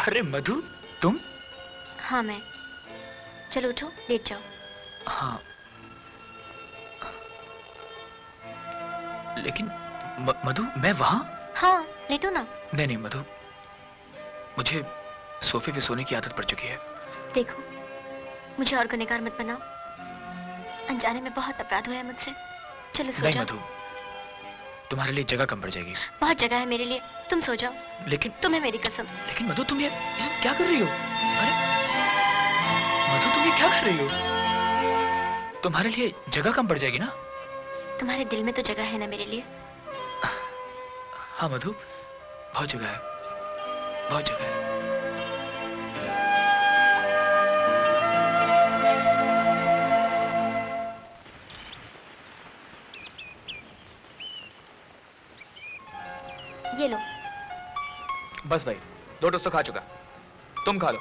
अरे मधु, तुम? हाँ मैं। चलो उठो, लेट जाओ। हाँ लेकिन मधु, मैं वहां? हाँ लेटो ना। नहीं नहीं मधु, मुझे सोफे पे सोने की आदत पड़ चुकी है। देखो, मुझे और गुनहगार मत बनाओ। अनजाने में बहुत अपराध हुआ है मुझसे। चलो सो जाओ। नहीं मधु, तुम्हारे लिए जगह कम पड़ जाएगी। बहुत जगह है मेरे लिए, तुम सो जाओ। लेकिन तुम्हें मेरी कसम। लेकिन मधु, तुम ये सब क्या कर रही हो? अरे मधु, तुम ये क्या कर रही हो? तुम्हारे लिए जगह कम पड़ जाएगी ना? तुम्हारे दिल में तो जगह है ना मेरे लिए? हाँ मधु, बहुत जगह है, बहुत जगह है। ये लो। बस भाई, 2 टोस्ट तो खा चुका, तुम खा लो।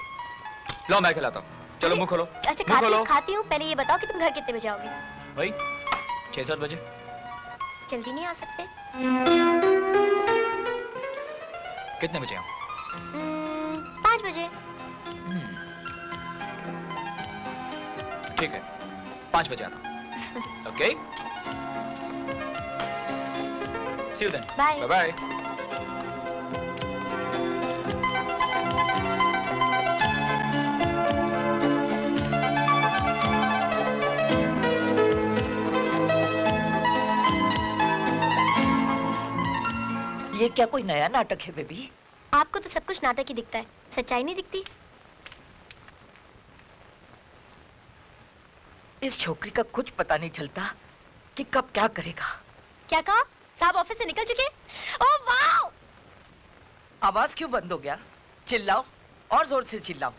लो मैं खिलाता हूँ। चलो मुंह खोलो। अच्छा खाती हूँ। पहले ये बताओ कि तुम घर कितने बजे आओगे? भाई 6-7 बजे। जल्दी नहीं आ सकते? कितने बजे आऊँ? 5 बजे। ठीक है, 5 बजे आता हूँ। Okay, see you then. Bye bye. ये क्या कोई नया नाटक है बेबी? आपको तो सब कुछ नाटक ही दिखता है, सच्चाई नहीं दिखती। इस छोकरी का कुछ पता नहीं चलता कि कब क्या करेगा। क्या कहा? साहब ऑफिस से निकल चुके? Oh wow! आवाज क्यों बंद हो गया? चिल्लाओ और जोर से चिल्लाओ।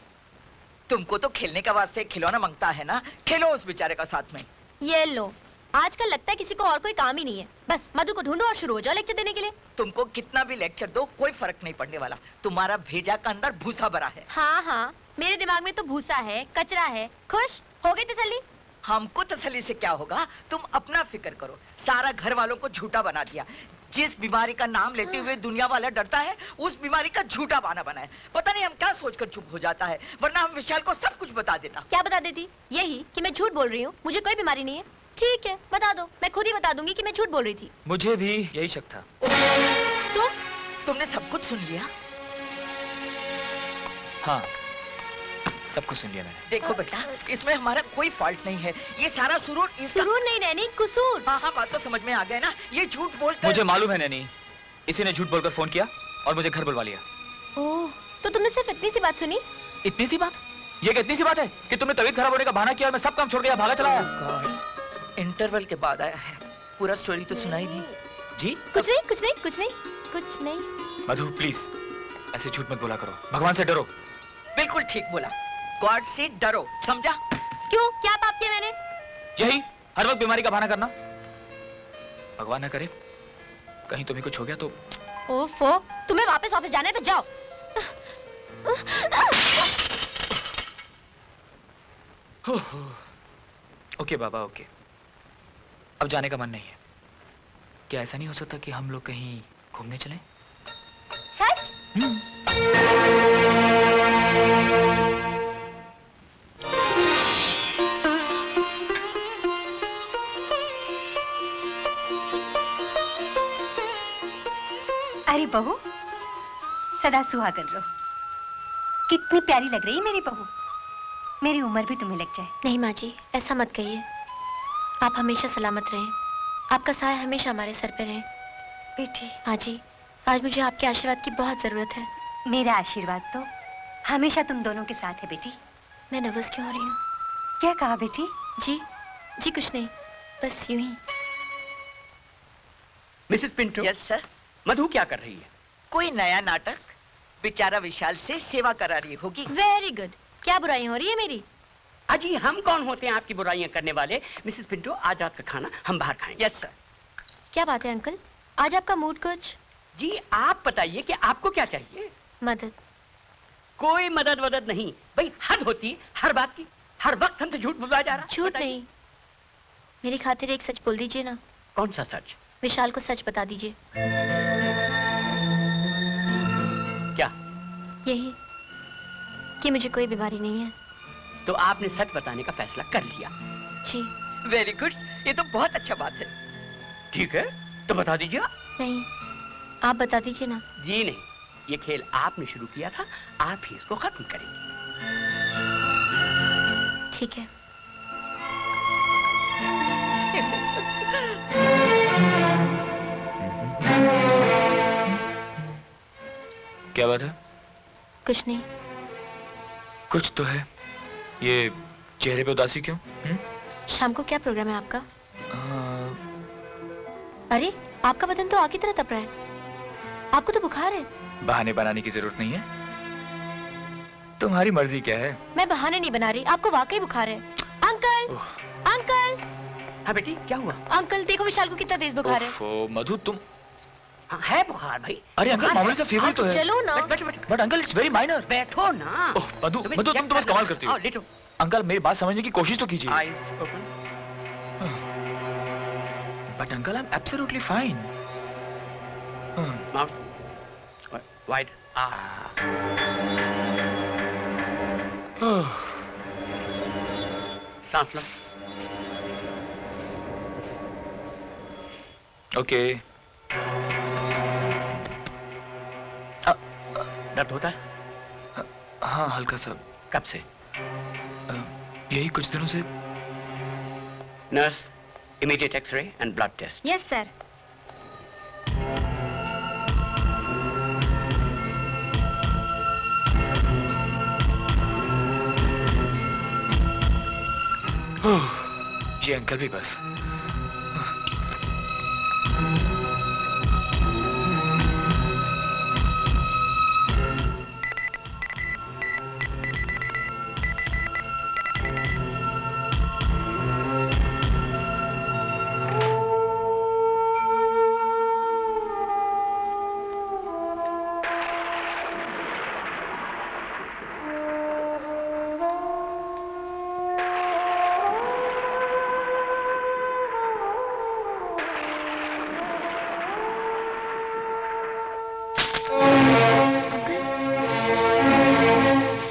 तुमको तो खेलने का वास्ते खिलौना मांगता है ना, खेलो उस बेचारे का साथ में। ये लो, आजकल लगता है किसी को और कोई काम ही नहीं है। बस मधु को ढूंढो और शुरू हो जाओ लेक्चर देने के लिए। तुमको कितना भी लेक्चर दो कोई फर्क नहीं पड़ने वाला। तुम्हारा भेजा का अंदर भूसा भरा है। हाँ हाँ, मेरे दिमाग में तो भूसा है, कचरा है। खुश हो गई तसल्ली? हमको तसल्ली से क्या होगा, तुम अपना फिक्र करो। सारा घर वालों को झूठा बना दिया। जिस बीमारी का नाम लेते हुए दुनिया वाला डरता है, उस बीमारी का झूठा बहाना बनाया। पता नहीं हम क्या सोचकर चुप हो जाता है, वरना हम विशाल को सब कुछ बता देता। क्या बता देती? यही कि मैं झूठ बोल रही हूँ, मुझे कोई बीमारी नहीं है। ठीक है, बता दो, मैं खुद ही बता दूंगी कि मैं झूठ बोल रही थी। मुझे भी यही शक था। तुमने सब कुछ सुन लिया? हाँ, सब कुछ सुन लिया मैंने। देखो बेटा, इसमें हमारा कोई फॉल्ट नहीं है। ये सारा सुरूर इसका। सुरूर नहीं नैनी, कुसूर। हाँ हाँ, बात तो समझ में आ गया ना। ये झूठ बोलकर। मुझे मालूम है नैनी, इसी ने झूठ बोलकर फोन किया और मुझे घर बुलवा लिया। ओह, तो तुमने सिर्फ इतनी सी बात सुनी? इतनी सी बात? ये इतनी सी बात है कि तुमने तबीयत खराब होने का बहाना किया और मैं सब काम छोड़ के यहाँ भागा चला आया। इंटरवल के बाद आया है, पूरा स्टोरी तो सुना ही नहीं। जी? कुछ नहीं, कुछ नहीं, कुछ नहीं, कुछ नहीं। मधु प्लीज, ऐसे झूठ मत बोला करो। भगवान से डरो। बिल्कुल ठीक बोला, गॉड से डरो, समझा? क्यों, क्या पाप किया मैंने? यही, हर वक्त बीमारी का बहाना करना। भगवान ना करे कहीं तुम्हें कुछ हो गया तो। ओफो, तुम्हें वापस ऑफिस जाना है तो जाओ। ओके बाबा, ओके। अब जाने का मन नहीं है। क्या ऐसा नहीं हो सकता कि हम लोग कहीं घूमने चलें? सच? अरे बहू, सदा सुहागन रहो। कितनी प्यारी लग रही है मेरी बहू। मेरी उम्र भी तुम्हें लग जाए। नहीं माँ जी, ऐसा मत कहिए। आप हमेशा सलामत रहें। आपका साया हमेशा हमारे सर पे रहे। बेटी। माँ जी, आज मुझे आपके आशीर्वाद की बहुत जरूरत है। मेरा आशीर्वाद तो हमेशा तुम दोनों के साथ है बेटी। मैं नर्वस क्यों हो रही हूँ? क्या कहा बेटी? जी जी कुछ नहीं, बस यूं ही। Mrs Pinto. Yes sir. Madhu क्या कर रही है? कोई नया नाटक। बेचारा विशाल से सेवा करा रही होगी। Very good. क्या बुराई हो रही है मेरी? अजी हम कौन होते हैं आपकी बुराइयां करने वाले? मिसेस पिंटो, आज रात का खाना हम बाहर खाएंगे। Yes sir. क्या बात है अंकल, आज आपका मूड कुछ? जी आप बताइए कि आपको क्या चाहिए? मदद। कोई मदद वदद नहीं भाई, हद होती हर बात की। हर वक्त हमसे झूठ बुलवाया जा रहा। झूठ नहीं, मेरी खातिर एक सच बोल दीजिए ना। कौन सा सच? विशाल को सच बता दीजिए। क्या? यही कि मुझे कोई बीमारी नहीं है। तो आपने सच बताने का फैसला कर लिया। जी। वेरी गुड, ये तो बहुत अच्छा बात है। ठीक है, तो बता दीजिए। नहीं, आप बता दीजिए ना। जी नहीं, ये खेल आपने शुरू किया था, आप ही इसको खत्म करेंगे। ठीक है। क्या बात है? कुछ नहीं। कुछ तो है। ये चेहरे पे उदासी क्यों? शाम को क्या प्रोग्राम है आपका? आ, अरे, आपका बदन तो आग की तरह तप रहा है। आपको तो बुखार है। बहाने बनाने की जरूरत नहीं है, तुम्हारी मर्जी क्या है। मैं बहाने नहीं बना रही, आपको वाकई बुखार है। Uncle, uncle. हाँ बेटी, क्या हुआ? अंकल देखो, विशाल को कितना तेज बुखार है। ओफो, मधु तुम। हाँ, है बुखार भाई। अरे अंकल, मामूली सा फीवर तो है। चलो ना। But uncle it's very minor. बैठो ना। ओह मधु, मधु तुम तो बस कमाल करती हो। लेटो। अंकल मेरी बात समझने की कोशिश तो कीजिए। Eyes open. But uncle I am absolutely fine. Mouth wide. सांस लो। ओके। दर्द होता है? हाँ हल्का सा। कब से? यही कुछ दिनों से। Nurse, immediate x-ray and blood test. Yes sir. ये अंकल भी बस।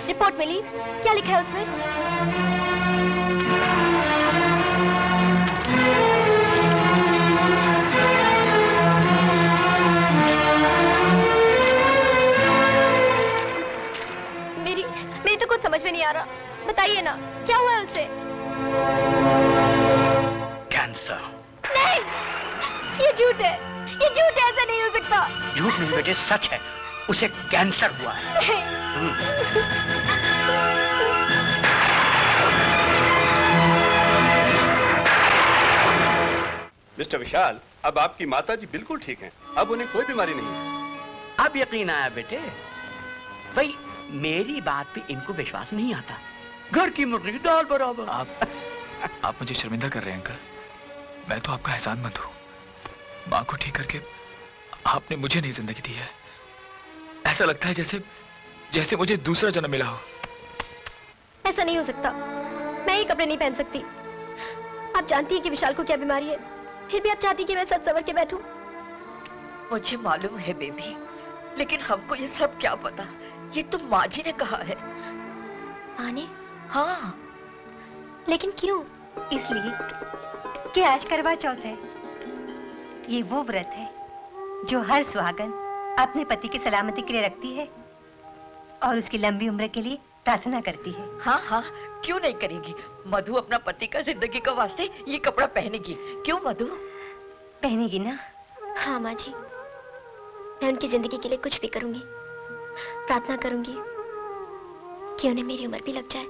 रिपोर्ट मिली, क्या लिखा है उसमें? मेरी तो कुछ समझ में नहीं आ रहा। बताइए ना, क्या हुआ है उसे? कैंसर। नहीं, ये झूठ है, ये झूठ है, ऐसा नहीं हो सकता। झूठ नहीं बेटे, सच है। उसे कैंसर हुआ है। मिस्टर विशाल, अब आपकी माता जी बिल्कुल ठीक हैं। अब उन्हें कोई बीमारी नहीं है। अब यकीन आया बेटे। भाई मेरी बात पे इनको विश्वास नहीं आता। घर की मुर्गी दाल बराबर। आप मुझे शर्मिंदा कर रहे हैं अंकल। मैं तो आपका एहसानमंद हूँ। माँ को ठीक करके आपने मुझे नई जिंदगी दी है। ऐसा लगता है जैसे जैसे मुझे दूसरा जन्म मिला हो। ऐसा नहीं हो सकता। मैं ये कपड़े नहीं पहन सकती। आप जानती हैं कि विशाल को क्या बीमारी है, फिर भी आप चाहती कि मैं सच सवर के बैठूं? मुझे मालूम है बेबी, लेकिन हमको ये सब क्या पता। ये तो माँ जी ने कहा है। माँ ने? हाँ। लेकिन क्यों? इसलिए कि आज करवा चौथ है। ये वो व्रत है जो हर सुहागन अपने पति की सलामती के लिए रखती है और उसकी लंबी उम्र के लिए प्रार्थना करती है। हाँ हाँ, क्यों नहीं करेगी। मधु अपना पति का जिंदगी का वास्ते ये कपड़ा पहनेगी। क्यों मधु? पहनेगी ना? हाँ माँ जी, मैं उनकी जिंदगी के लिए कुछ भी करूंगी। प्रार्थना करूंगी कि उन्हें मेरी उम्र भी लग जाए।